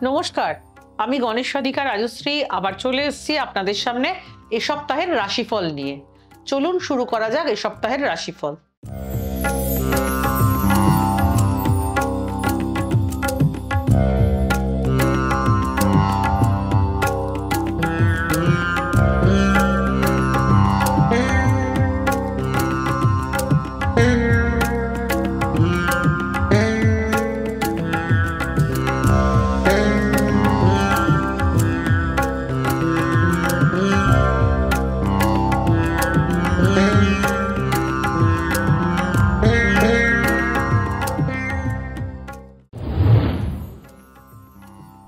নমস্কার, আমি গণেশাধিকা রাজশ্রী আবার চলে এসেছি আপনাদের সামনে এ সপ্তাহের রাশিফল নিয়ে। চলুন শুরু করা যাক এ সপ্তাহের রাশিফল।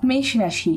মেষ রাশি।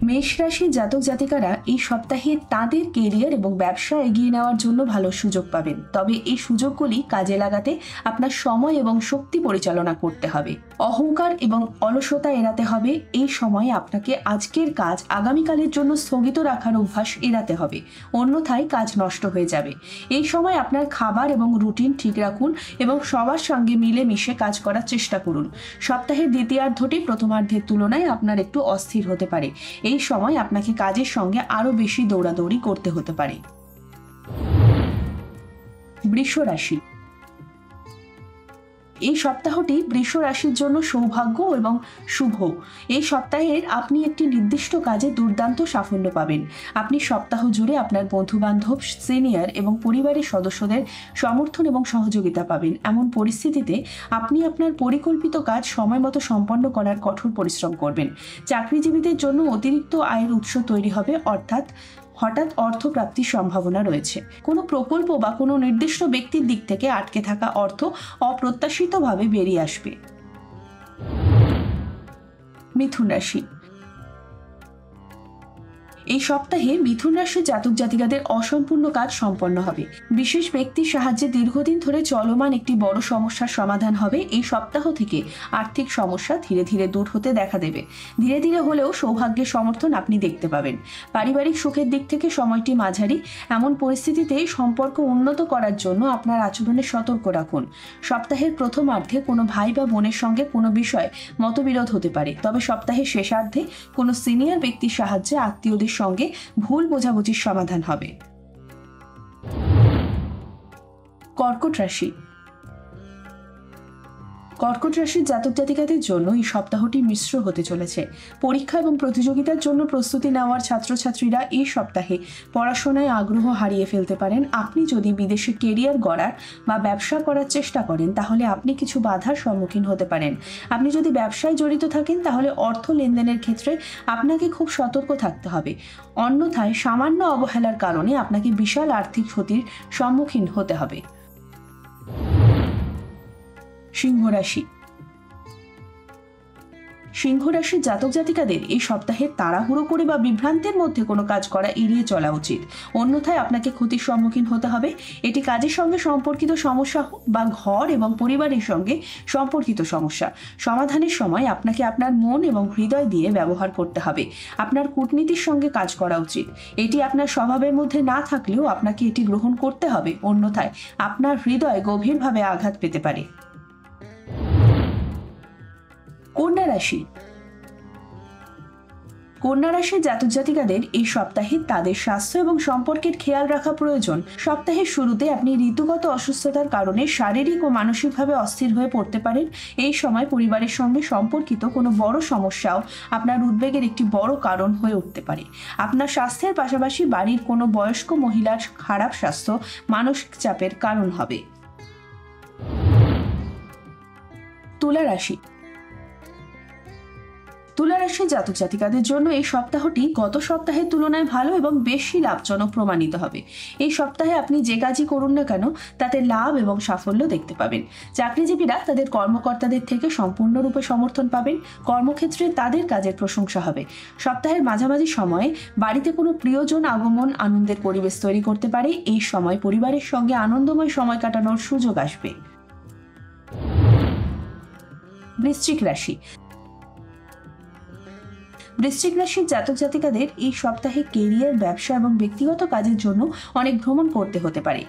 মেষ রাশির জাতক জাতিকারা এই সপ্তাহে তাদের কেরিয়ার এবং ব্যবসা এগিয়ে নেওয়ার জন্য ভালো সুযোগ পাবেন। তবে এই সুযোগগুলি কাজে লাগাতে আপনার সময় এবং শক্তি পরিচালনা করতে হবে। অহংকার এবং অলসতা এড়াতে হবে। এই সময়ে আপনাকে আজকের কাজ আগামীকালের জন্য স্থগিত রাখার অভ্যাস এড়াতে হবে, অন্যথায় কাজ নষ্ট হয়ে যাবে। এই সময় আপনার খাবার এবং রুটিন ঠিক রাখুন এবং সবার সঙ্গে মিলেমিশে কাজ করার চেষ্টা করুন। সপ্তাহের দ্বিতীয়ার্ধটি প্রথমার্ধের তুলনায় আপনার একটু অস্থির হতে পারে। এই সময় আপনাকে কাজের সঙ্গে আরো বেশি দৌড়াদৌড়ি করতে হতে পারে। বৃষ রাশি। এই সপ্তাহটি বৃষ রাশির জন্য সৌভাগ্য এবং শুভ। এই সপ্তাহের আপনি একটি নির্দিষ্ট কাজে দুর্দান্ত সাফল্য পাবেন। আপনি সপ্তাহ জুড়ে আপনার বন্ধু বান্ধব, সিনিয়র এবং পরিবারের সদস্যদের সমর্থন এবং সহযোগিতা পাবেন। এমন পরিস্থিতিতে আপনি আপনার পরিকল্পিত কাজ সময়মতো সম্পন্ন করার কঠোর পরিশ্রম করবেন। চাকরিজীবীদের জন্য অতিরিক্ত আয়ের উৎস তৈরি হবে, অর্থাৎ হঠাৎ অর্থপ্রাপ্তির সম্ভাবনা রয়েছে। কোনো প্রকল্প বা কোনো নির্দিষ্ট ব্যক্তির দিক থেকে আটকে থাকা অর্থ অপ্রত্যাশিতভাবে বেরিয়ে আসবে। মিথুন রাশি। এই সপ্তাহে মিথুন রাশির জাতক জাতিকাদের অসম্পূর্ণ কাজ সম্পন্ন হবে। বিশেষ ব্যক্তির সাহায্যে দীর্ঘদিন ধরে চলমান একটি বড় সমস্যার সমাধান হবে। এই সপ্তাহ থেকে আর্থিক সমস্যা ধীরে ধীরে দূর হতে দেখা দেবে। ধীরে ধীরে হলেও সৌভাগ্যের সমর্থন আপনি দেখতে পাবেন। পারিবারিক সুখের দিক থেকে সময়টি মাঝারি। এমন পরিস্থিতিতে সম্পর্ক উন্নত করার জন্য আপনার আচরণে সতর্ক রাখুন। সপ্তাহের প্রথমার্ধে কোনো ভাই বা বোনের সঙ্গে কোনো বিষয়ে মতবিরোধ হতে পারে, তবে সপ্তাহের শেষার্ধে কোনো সিনিয়র ব্যক্তির সাহায্যে আত্মীয়দের সঙ্গে ভুল বোঝাবুঝির সমাধান হবে। কর্কট রাশি। কর্কট রাশির জাতক জাতিকাদের জন্য এই সপ্তাহটি মিশ্র হতে চলেছে। পরীক্ষা এবং প্রতিযোগিতার জন্য প্রস্তুতি নেওয়ার ছাত্রছাত্রীরা এই সপ্তাহে পড়াশোনায় আগ্রহ হারিয়ে ফেলতে পারেন। আপনি যদি বিদেশে কেরিয়ার গড়ার বা ব্যবসা করার চেষ্টা করেন তাহলে আপনি কিছু বাধার সম্মুখীন হতে পারেন। আপনি যদি ব্যবসায় জড়িত থাকেন তাহলে অর্থ লেনদেনের ক্ষেত্রে আপনাকে খুব সতর্ক থাকতে হবে, অন্যথায় সামান্য অবহেলার কারণে আপনাকে বিশাল আর্থিক ক্ষতির সম্মুখীন হতে হবে। সিংহ রাশি। সিংহ রাশির জাতক জাতিকাদের এই সপ্তাহে তাড়াহুড়ো করে বা বিভ্রান্তের মধ্যে কোনো কাজ করা এড়িয়ে চলা উচিত, অন্যথায় আপনাকে ক্ষতির সম্মুখীন হতে হবে। এটি কাজের সঙ্গে সম্পর্কিত সমস্যা হোক বা ঘর এবং পরিবারের সঙ্গে সম্পর্কিত সমস্যা, সমাধানের সময় আপনাকে আপনার মন এবং হৃদয় দিয়ে ব্যবহার করতে হবে। আপনার কূটনীতির সঙ্গে কাজ করা উচিত। এটি আপনার স্বভাবের মধ্যে না থাকলেও আপনাকে এটি গ্রহণ করতে হবে, অন্যথায় আপনার হৃদয় গভীরভাবে আঘাত পেতে পারে। কন্যা রাশি। কন্যা রাশির জাতক জাতিকাদের এই সপ্তাহে তাদের স্বাস্থ্য এবং সম্পর্কের খেয়াল রাখা প্রয়োজন। সপ্তাহের শুরুতে আপনি ঋতুগত অসুস্থতার কারণে শারীরিক ও মানসিকভাবে অস্থির হয়ে পড়তে পারেন। এই সময় পরিবারের সঙ্গে সম্পর্কিত কোনো বড় সমস্যাও আপনার উদ্বেগের একটি বড় কারণ হয়ে উঠতে পারে। আপনার স্বাস্থ্যের পাশাপাশি বাড়ির কোনো বয়স্ক মহিলার খারাপ স্বাস্থ্য মানসিক চাপের কারণ হবে। তুলা রাশি। তুলা রাশির জাতক জাতিকাদের জন্য এই সপ্তাহটি গত সপ্তাহের তুলনায় ভালো এবং বেশি লাভজনক প্রমাণিত হবে। এই সপ্তাহে আপনি যে কাজই করুন না কেন তাতে লাভ এবং সাফল্য দেখতে পাবেন। চাকরিজীবীরা তাদের কর্মকর্তাদের থেকে সম্পূর্ণরূপে সমর্থন পাবেন। কর্মক্ষেত্রে তাদের কাজের প্রশংসা হবে। সপ্তাহের মাঝামাঝি সময়ে বাড়িতে কোনো প্রিয়জন আগমন আনন্দের পরিবেশ তৈরি করতে পারে। এই সময় পরিবারের সঙ্গে আনন্দময় সময় কাটানোর সুযোগ আসবে। বৃশ্চিক রাশি। বৃশ্চিক রাশির জাতক জাতিকাদের এই সপ্তাহে কেরিয়ার, ব্যবসা এবং ব্যক্তিগত কাজের জন্য অনেক ভ্রমণ করতে হতে পারে।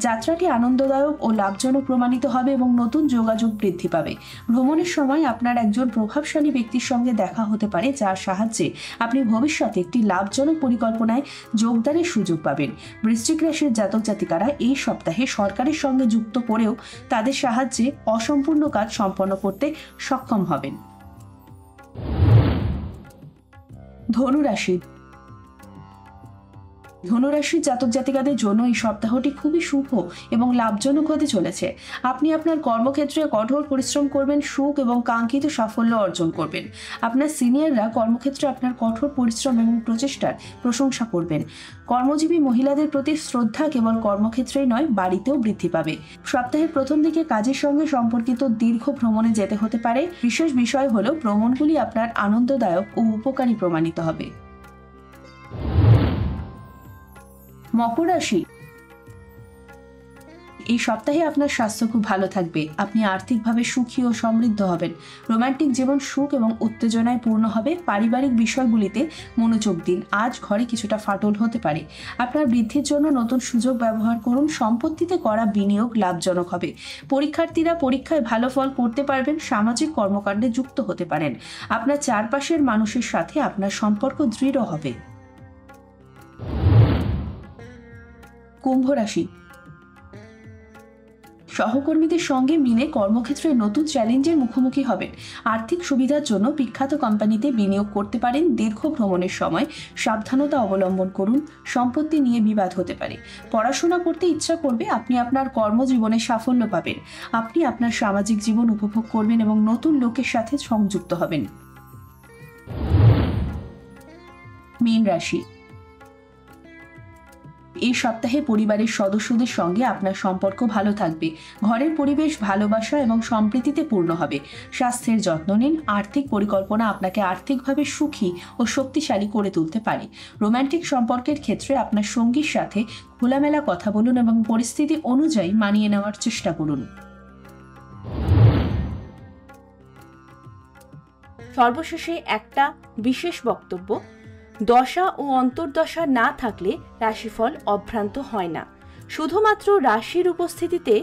যাত্রাটি আনন্দদায়ক ও লাভজনক প্রমাণিত হবে এবং নতুন যোগাযোগ বৃদ্ধি পাবে। ভ্রমণের সময় আপনার একজন প্রভাবশালী ব্যক্তির সঙ্গে দেখা হতে পারে, যার সাহায্যে আপনি ভবিষ্যতে একটি লাভজনক পরিকল্পনায় যোগদানের সুযোগ পাবেন। বৃশ্চিক রাশির জাতক জাতিকারা এই সপ্তাহে সরকারের সঙ্গে যুক্ত করেও তাদের সাহায্যে অসম্পূর্ণ কাজ সম্পন্ন করতে সক্ষম হবেন। ধনুরাশি। ধনুরাশির জাতক জাতিকাদের জন্য এই সপ্তাহটি খুবই শুভ এবং লাভজনক হতে চলেছে। আপনি আপনার কর্মক্ষেত্রে কঠোর পরিশ্রম করবেন, সুখ এবং কাঙ্ক্ষিত সাফল্য অর্জন করবেন। আপনার সিনিয়ররা কর্মক্ষেত্রে আপনার কঠোর পরিশ্রম এবং প্রচেষ্টার প্রশংসা করবেন। কর্মজীবী মহিলাদের প্রতি শ্রদ্ধা কেবল কর্মক্ষেত্রেই নয়, বাড়িতেও বৃদ্ধি পাবে। সপ্তাহের প্রথম দিকে কাজের সঙ্গে সম্পর্কিত দীর্ঘ ভ্রমণে যেতে হতে পারে। বিশেষ বিষয় হলো ভ্রমণগুলি আপনার আনন্দদায়ক ও উপকারী প্রমাণিত হবে। মকর রাশি। এই সপ্তাহে আপনার স্বাস্থ্য খুব ভালো থাকবে। আপনি আর্থিকভাবে সুখী ও সমৃদ্ধ হবেন। রোমান্টিক জীবন সুখ এবং উত্তেজনায় পূর্ণ হবে। পারিবারিক বিষয়গুলিতে মনোযোগ দিন। আজ ঘরে কিছুটা ফাটল হতে পারে। আপনার বৃদ্ধির জন্য নতুন সুযোগ ব্যবহার করুন। সম্পত্তিতে করা বিনিয়োগ লাভজনক হবে। পরীক্ষার্থীরা পরীক্ষায় ভালো ফল করতে পারবেন। সামাজিক কর্মকাণ্ডে যুক্ত হতে পারেন। আপনার চারপাশের মানুষের সাথে আপনার সম্পর্ক দৃঢ় হবে। কুম্ভ রাশি। সহকর্মীদের সঙ্গে মিলে কর্মক্ষেত্রে নতুন চ্যালেঞ্জের মুখোমুখি হবেন। আর্থিক সুবিধার জন্য বিখ্যাত কোম্পানিতে বিনিয়োগ করতে পারেন। দীর্ঘ ভ্রমণের সময় সাবধানতা অবলম্বন করুন। সম্পত্তি নিয়ে বিবাদ হতে পারে। পড়াশোনা করতে ইচ্ছা করবে। আপনি আপনার কর্মজীবনে সাফল্য পাবেন। আপনি আপনার সামাজিক জীবন উপভোগ করবেন এবং নতুন লোকের সাথে সংযুক্ত হবেন। মীন রাশি। এই সপ্তাহে পরিবারের সদস্যদের সঙ্গে আপনার সম্পর্ক ভালো থাকবে। ঘরের পরিবেশ ভালোবাসা এবং সম্প্রীতিতে পূর্ণ হবে। স্বাস্থ্যের যত্ন নিন। আর্থিক পরিকল্পনা আপনাকে আর্থিকভাবে সুখী ও শক্তিশালী করে তুলতে পারে। রোমান্টিক সম্পর্কের ক্ষেত্রে আপনার সঙ্গীর সাথে খোলামেলা কথা বলুন এবং পরিস্থিতি অনুযায়ী মানিয়ে নেওয়ার চেষ্টা করুন। সর্বশেষে একটা বিশেষ বক্তব্য: দশা ও অন্তর্দশা না থাকলে রাশিফল অভ্রান্ত হয় না। শুধুমাত্র রাশির উপস্থিতিতে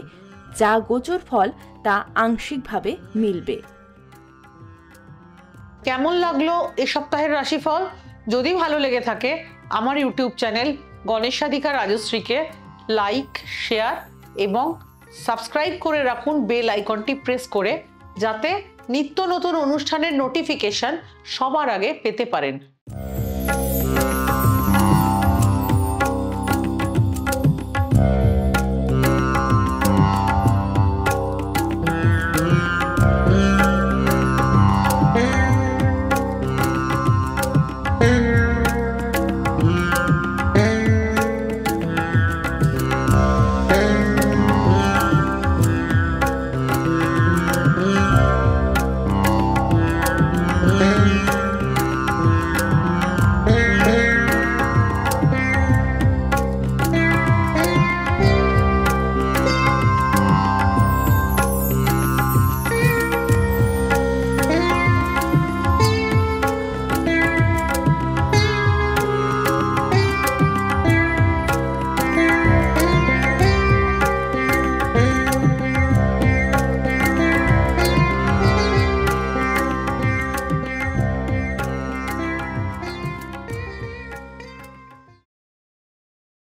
যা গোচর ফল তা আংশিকভাবে মিলবে। কেমন লাগলো এ সপ্তাহের রাশিফল? যদি ভালো লেগে থাকে আমার ইউটিউব চ্যানেল গণেশাধিকা রাজশ্রীকে লাইক, শেয়ার এবং সাবস্ক্রাইব করে রাখুন বেল আইকনটি প্রেস করে, যাতে নিত্য নতুন অনুষ্ঠানের নোটিফিকেশন সবার আগে পেতে পারেন।